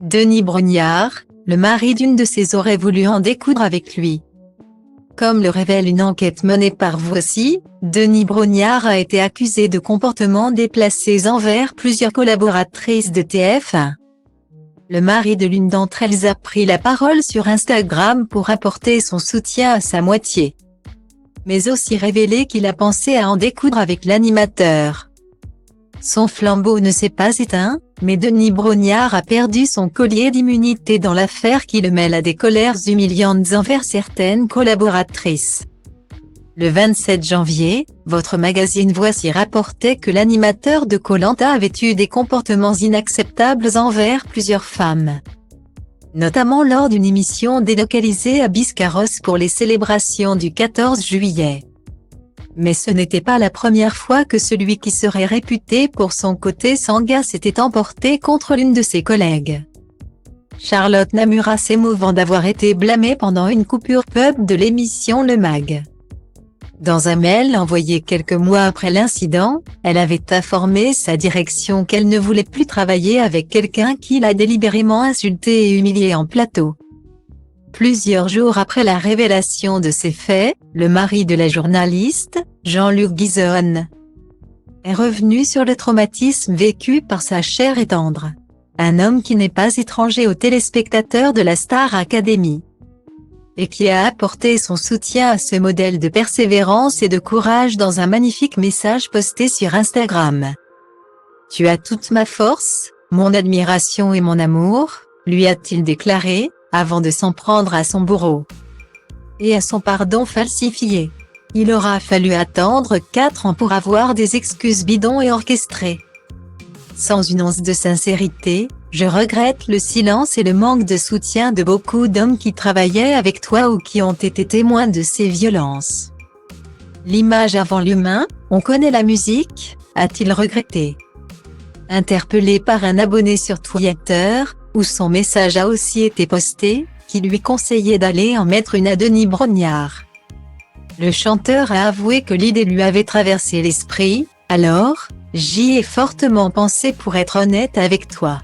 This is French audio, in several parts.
Denis Brognard, le mari d'une de ses aurait voulu en découdre avec lui. Comme le révèle une enquête menée par Voici, Denis Brognard a été accusé de comportements déplacés envers plusieurs collaboratrices de TF1. Le mari de l'une d'entre elles a pris la parole sur Instagram pour apporter son soutien à sa moitié, mais aussi révélé qu'il a pensé à en découdre avec l'animateur. Son flambeau ne s'est pas éteint, mais Denis Brognard a perdu son collier d'immunité dans l'affaire qui le mêle à des colères humiliantes envers certaines collaboratrices. Le 27 janvier, votre magazine Voici rapportait que l'animateur de Koh-Lanta avait eu des comportements inacceptables envers plusieurs femmes, notamment lors d'une émission délocalisée à Biscarrosse pour les célébrations du 14 juillet. Mais ce n'était pas la première fois que celui qui serait réputé pour son côté sanguin s'était emporté contre l'une de ses collègues. Charlotte Namura s'émouvant d'avoir été blâmée pendant une coupure pub de l'émission Le Mag. Dans un mail envoyé quelques mois après l'incident, elle avait informé sa direction qu'elle ne voulait plus travailler avec quelqu'un qui l'a délibérément insulté et humilié en plateau. Plusieurs jours après la révélation de ces faits, le mari de la journaliste, Jean-Luc Guizot, est revenu sur le traumatisme vécu par sa chère et tendre. Un homme qui n'est pas étranger aux téléspectateurs de la Star Academy, et qui a apporté son soutien à ce modèle de persévérance et de courage dans un magnifique message posté sur Instagram. « Tu as toute ma force, mon admiration et mon amour », lui a-t-il déclaré, avant de s'en prendre à son bourreau et à son pardon falsifié. Il aura fallu attendre 4 ans pour avoir des excuses bidons et orchestrées. Sans une once de sincérité, je regrette le silence et le manque de soutien de beaucoup d'hommes qui travaillaient avec toi ou qui ont été témoins de ces violences. L'image avant l'humain, on connaît la musique, a-t-il regretté. Interpellé par un abonné sur Twitter, où son message a aussi été posté, qui lui conseillait d'aller en mettre une à Denis Brognard. Le chanteur a avoué que l'idée lui avait traversé l'esprit, alors, j'y ai fortement pensé pour être honnête avec toi.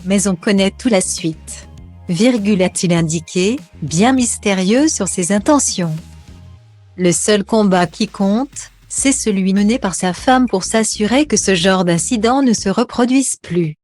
Mais on connaît tout la suite. A-t-il indiqué, bien mystérieux sur ses intentions. Le seul combat qui compte, c'est celui mené par sa femme pour s'assurer que ce genre d'incident ne se reproduise plus.